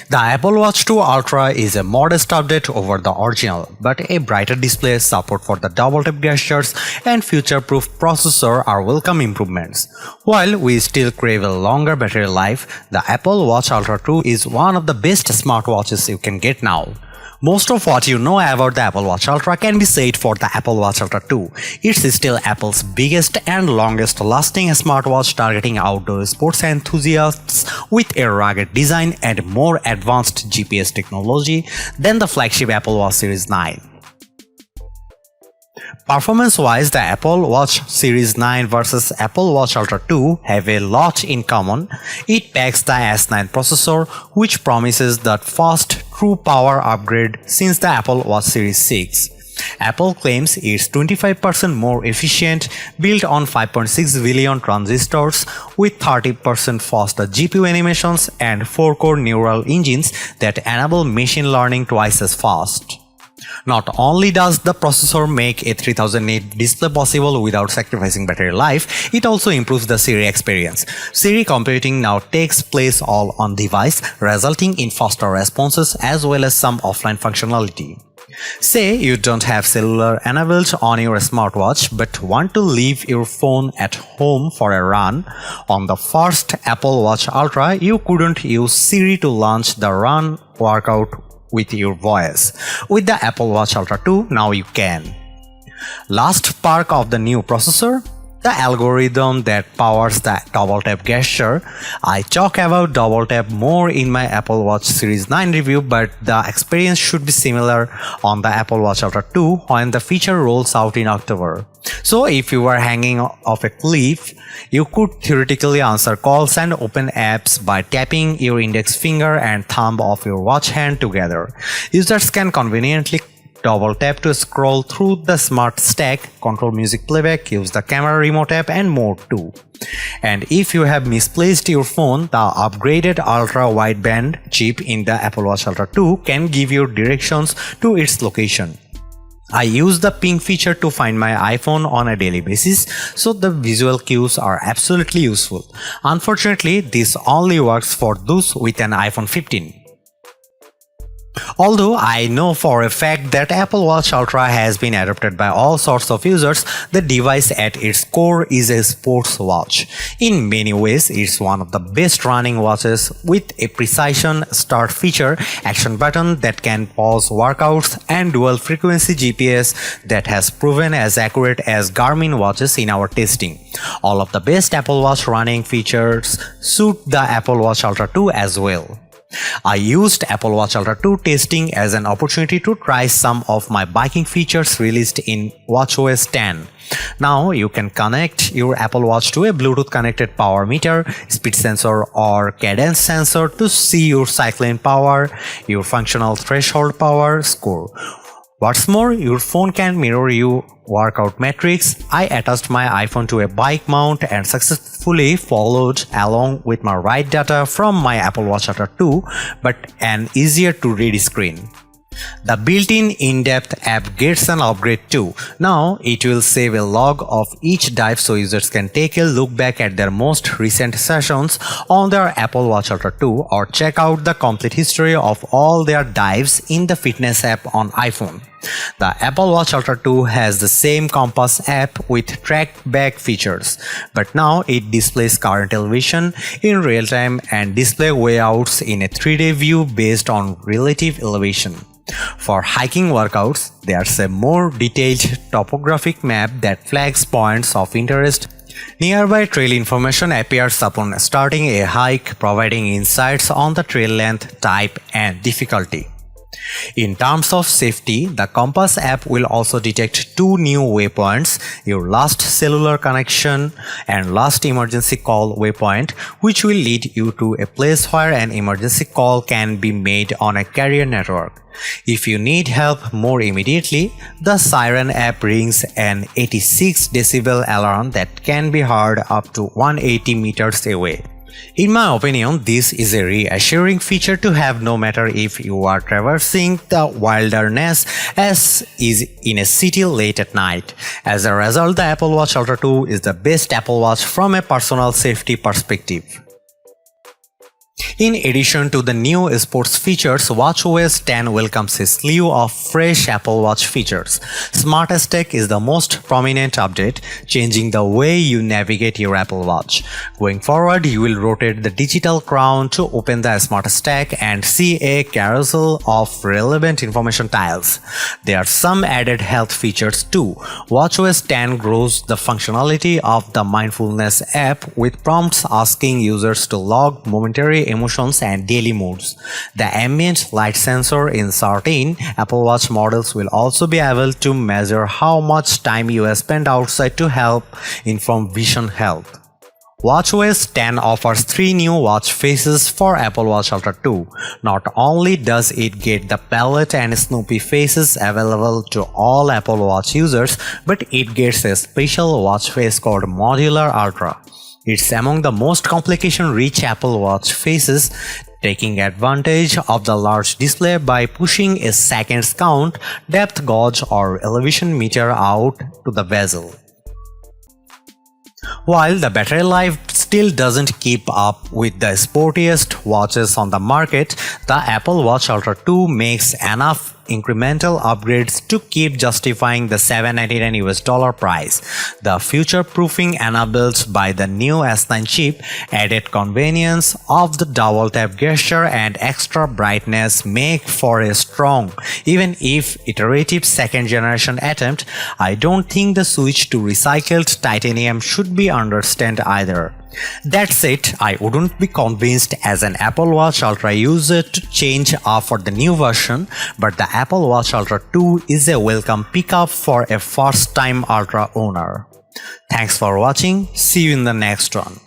The Apple Watch 2 Ultra is a modest update over the original, but a brighter display, support for the double tap gestures, and future-proof processor are welcome improvements. While we still crave a longer battery life, the Apple Watch Ultra 2 is one of the best smartwatches you can get now. Most of what you know about the Apple Watch Ultra can be said for the Apple Watch Ultra 2. It's still Apple's biggest and longest lasting smartwatch targeting outdoor sports enthusiasts with a rugged design and more advanced GPS technology than the flagship Apple Watch Series 9. Performance-wise, the Apple Watch Series 9 versus Apple Watch Ultra 2 have a lot in common. It packs the S9 processor, which promises the first true power upgrade since the Apple Watch Series 6. Apple claims it's 25% more efficient, built on 5.6 billion transistors with 30% faster GPU animations and 4-core neural engines that enable machine learning twice as fast. Not only does the processor make a 3000 nit display possible without sacrificing battery life, it also improves the Siri experience. Siri computing now takes place all on device, resulting in faster responses as well as some offline functionality. Say you don't have cellular enabled on your smartwatch but want to leave your phone at home for a run. On the first Apple Watch Ultra, you couldn't use Siri to launch the run workout with your voice. With the Apple Watch Ultra 2, now you can. Last perk of the new processor, the algorithm that powers the double tap gesture. I talk about double tap more in my Apple Watch Series 9 review, but the experience should be similar on the Apple Watch Ultra 2 when the feature rolls out in October. So if you were hanging off a cliff, you could theoretically answer calls and open apps by tapping your index finger and thumb of your watch hand together. Users can conveniently double tap to scroll through the smart stack, control music playback, use the camera remote app and more too. And if you have misplaced your phone, the upgraded ultra wideband chip in the Apple Watch Ultra 2 can give you directions to its location. I use the ping feature to find my iPhone on a daily basis, so the visual cues are absolutely useful. Unfortunately, this only works for those with an iPhone 15. Although I know for a fact that Apple Watch Ultra has been adopted by all sorts of users, the device at its core is a sports watch. In many ways, it's one of the best running watches with a precision start feature, action button that can pause workouts, and dual frequency GPS that has proven as accurate as Garmin watches in our testing. All of the best Apple Watch running features suit the Apple Watch Ultra 2 as well. I used Apple Watch Ultra 2 testing as an opportunity to try some of my biking features released in watchOS 10. Now you can connect your Apple Watch to a Bluetooth connected power meter, speed sensor or cadence sensor to see your cycling power, your functional threshold power score. What's more, your phone can mirror your workout metrics. I attached my iPhone to a bike mount and successfully followed along with my ride data from my Apple Watch Ultra 2, but an easier to read screen. The built-in in-depth app gets an upgrade too. Now it will save a log of each dive so users can take a look back at their most recent sessions on their Apple Watch Ultra 2 or check out the complete history of all their dives in the fitness app on iPhone. The Apple Watch Ultra 2 has the same compass app with track back features, but now it displays current elevation in real time and display wayouts in a 3D view based on relative elevation. For hiking workouts, there's a more detailed topographic map that flags points of interest. Nearby trail information appears upon starting a hike, providing insights on the trail length, type, and difficulty. In terms of safety, the Compass app will also detect two new waypoints, your last cellular connection and last emergency call waypoint, which will lead you to a place where an emergency call can be made on a carrier network. If you need help more immediately, the Siren app rings an 86 decibel alarm that can be heard up to 180 meters away. In my opinion, this is a reassuring feature to have no matter if you are traversing the wilderness as is in a city late at night. As a result, the Apple Watch Ultra 2 is the best Apple Watch from a personal safety perspective. In addition to the new sports features, watchOS 10 welcomes a slew of fresh Apple Watch features. Smart Stack is the most prominent update, changing the way you navigate your Apple Watch. Going forward, you will rotate the digital crown to open the Smart Stack and see a carousel of relevant information tiles. There are some added health features too. watchOS 10 grows the functionality of the Mindfulness app with prompts asking users to log momentary emotions and daily moods. The ambient light sensor in certain Apple Watch models will also be able to measure how much time you spend outside to help inform vision health. watchOS 10 offers 3 new watch faces for Apple Watch Ultra 2. Not only does it get the palette and Snoopy faces available to all Apple Watch users, but it gets a special watch face called Modular Ultra. It's among the most complication-rich Apple Watch faces, taking advantage of the large display by pushing a seconds count, depth gauge or elevation meter out to the bezel. While the battery life still doesn't keep up with the sportiest watches on the market, the Apple Watch Ultra 2 makes enough incremental upgrades to keep justifying the $799 price. The future-proofing enabled by the new S9 chip, added convenience of the double tap gesture and extra brightness make for a strong, even if iterative second-generation attempt. I don't think the switch to recycled titanium should be understood either. That said, I wouldn't be convinced as an Apple Watch Ultra user to change for the new version, but the Apple Watch Ultra 2 is a welcome pickup for a first-time Ultra owner. Thanks for watching. See you in the next one.